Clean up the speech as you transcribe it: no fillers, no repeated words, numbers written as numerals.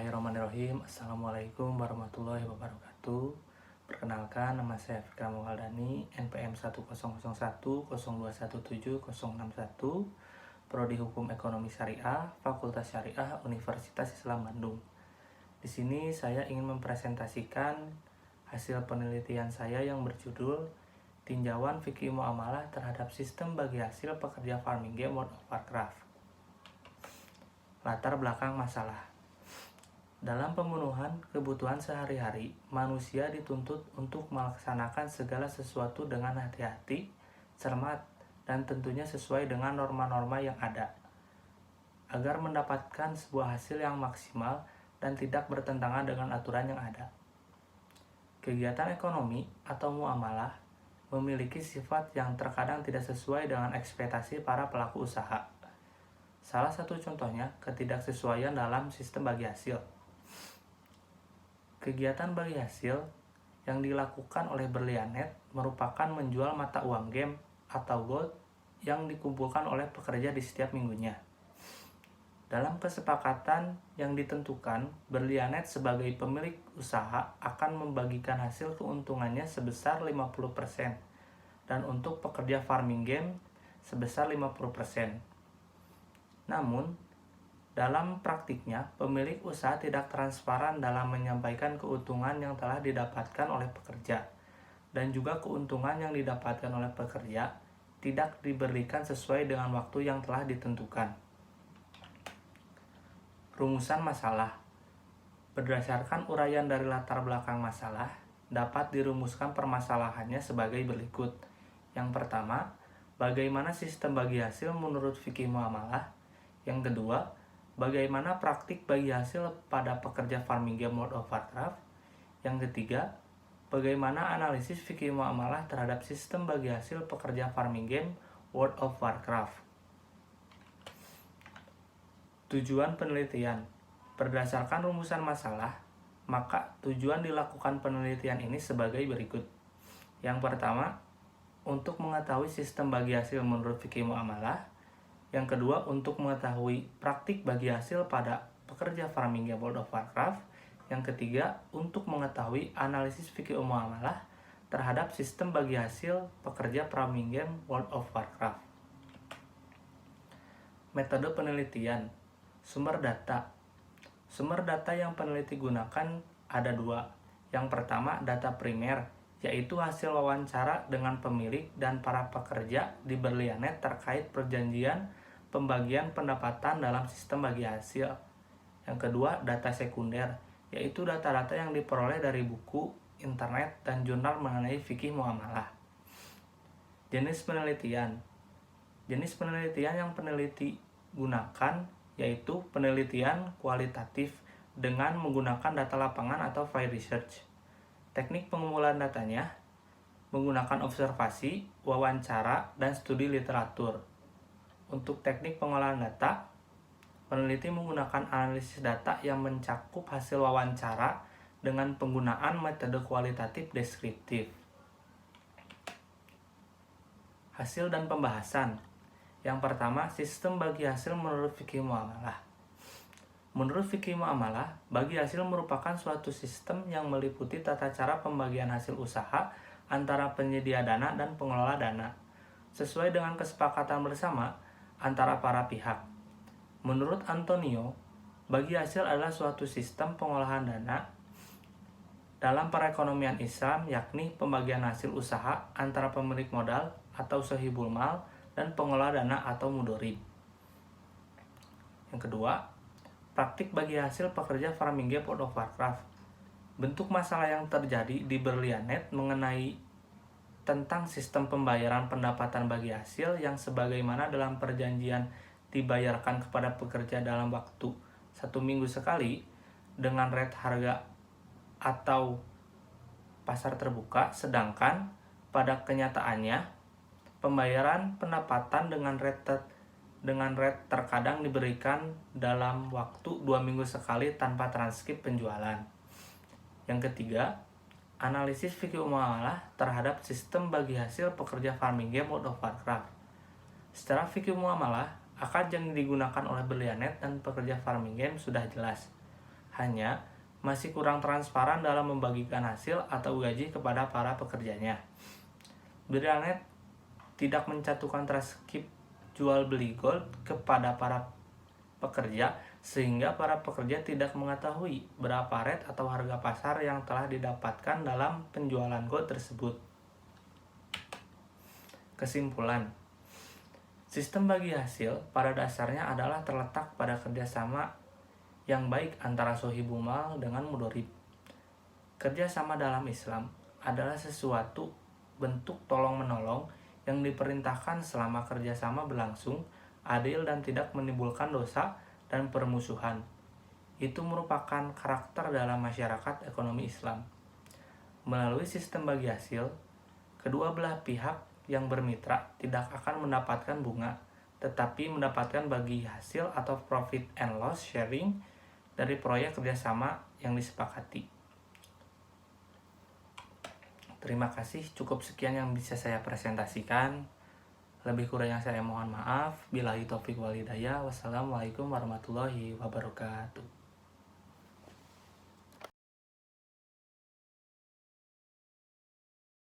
Bismillahirrahmanirrahim. Assalamualaikum warahmatullahi wabarakatuh. Perkenalkan, nama saya Fikram Waldani, NPM 100102102170061, Prodi Hukum Ekonomi Syariah, Fakultas Syariah, Universitas Islam Bandung. Di sini saya ingin mempresentasikan hasil penelitian saya yang berjudul Tinjauan Fikih Muamalah terhadap Sistem Bagi Hasil Pekerja Farming Game World of Warcraft. Latar belakang masalah. Dalam pemenuhan kebutuhan sehari-hari, manusia dituntut untuk melaksanakan segala sesuatu dengan hati-hati, cermat, dan tentunya sesuai dengan norma-norma yang ada, agar mendapatkan sebuah hasil yang maksimal dan tidak bertentangan dengan aturan yang ada. Kegiatan ekonomi atau muamalah memiliki sifat yang terkadang tidak sesuai dengan ekspektasi para pelaku usaha. Salah satu contohnya, ketidaksesuaian dalam sistem bagi hasil. Kegiatan bagi hasil yang dilakukan oleh Berlianet merupakan menjual mata uang game atau gold yang dikumpulkan oleh pekerja di setiap minggunya. Dalam kesepakatan yang ditentukan, Berlianet sebagai pemilik usaha akan membagikan hasil keuntungannya sebesar 50% dan untuk pekerja farming game sebesar 50%. Namun, dalam praktiknya, pemilik usaha tidak transparan dalam menyampaikan keuntungan yang telah didapatkan oleh pekerja, dan juga keuntungan yang didapatkan oleh pekerja tidak diberikan sesuai dengan waktu yang telah ditentukan. Rumusan masalah. Berdasarkan uraian dari latar belakang masalah, dapat dirumuskan permasalahannya sebagai berikut. Yang pertama, bagaimana sistem bagi hasil menurut fikih muamalah? Yang kedua, bagaimana praktik bagi hasil pada pekerja farming game World of Warcraft? Yang ketiga, bagaimana analisis fikih muamalah terhadap sistem bagi hasil pekerja farming game World of Warcraft? Tujuan penelitian. Berdasarkan rumusan masalah, maka tujuan dilakukan penelitian ini sebagai berikut. Yang pertama, untuk mengetahui sistem bagi hasil menurut fikih muamalah. Yang kedua, untuk mengetahui praktik bagi hasil pada pekerja farming game World of Warcraft. Yang ketiga, untuk mengetahui analisis fikih muamalah terhadap sistem bagi hasil pekerja farming game World of Warcraft. Metode penelitian. Sumber data. Sumber data yang peneliti gunakan ada dua. Yang pertama, data primer, yaitu hasil wawancara dengan pemilik dan para pekerja di Berlianet terkait perjanjian pembagian pendapatan dalam sistem bagi hasil. Yang kedua, data sekunder, yaitu data-data yang diperoleh dari buku, internet, dan jurnal mengenai fikih muamalah. Jenis penelitian. Jenis penelitian yang peneliti gunakan yaitu penelitian kualitatif dengan menggunakan data lapangan atau field research. Teknik pengumpulan datanya menggunakan observasi, wawancara, dan studi literatur. Untuk teknik pengolahan data, peneliti menggunakan analisis data yang mencakup hasil wawancara dengan penggunaan metode kualitatif deskriptif. Hasil dan pembahasan. Yang pertama, sistem bagi hasil menurut fikih muamalah. Menurut fikih muamalah, bagi hasil merupakan suatu sistem yang meliputi tata cara pembagian hasil usaha antara penyedia dana dan pengelola dana, sesuai dengan kesepakatan bersama antara para pihak. Menurut Antonio, bagi hasil adalah suatu sistem pengolahan dana dalam perekonomian Islam, yakni pembagian hasil usaha antara pemilik modal atau sahibul mal dan pengelola dana atau mudorib. Yang kedua, praktik bagi hasil pekerja farming game World of Warcraft. Bentuk masalah yang terjadi di Berlianet mengenai tentang sistem pembayaran pendapatan bagi hasil yang sebagaimana dalam perjanjian dibayarkan kepada pekerja dalam waktu 1 minggu sekali dengan rate harga atau pasar terbuka, sedangkan pada kenyataannya pembayaran pendapatan dengan rate terkadang diberikan dalam waktu 2 minggu sekali tanpa transkrip penjualan. Yang ketiga, analisis fikih muamalah terhadap sistem bagi hasil pekerja farming game World of Warcraft. Secara fikih muamalah, akad yang digunakan oleh Berlianet dan pekerja farming game sudah jelas. hanya masih kurang transparan dalam membagikan hasil atau gaji kepada para pekerjanya. Brilliant tidak mencantumkan transkrip jual beli gold kepada para pekerja, sehingga para pekerja tidak mengetahui berapa rate atau harga pasar yang telah didapatkan dalam penjualan gold tersebut. Kesimpulan, sistem bagi hasil pada dasarnya adalah terletak pada kerjasama yang baik antara sohibul mal dengan mudorib. Kerjasama dalam Islam adalah sesuatu bentuk tolong-menolong yang diperintahkan selama kerjasama berlangsung, adil dan tidak menimbulkan dosa dan permusuhan. Itu merupakan karakter dalam masyarakat ekonomi Islam. Melalui sistem bagi hasil, kedua belah pihak yang bermitra tidak akan mendapatkan bunga, tetapi mendapatkan bagi hasil atau profit and loss sharing dari proyek kerjasama yang disepakati. Terima kasih, cukup sekian yang bisa saya presentasikan. Lebih kurangnya saya mohon maaf. Billahi taufiq wal hidayah. Wassalamualaikum warahmatullahi wabarakatuh.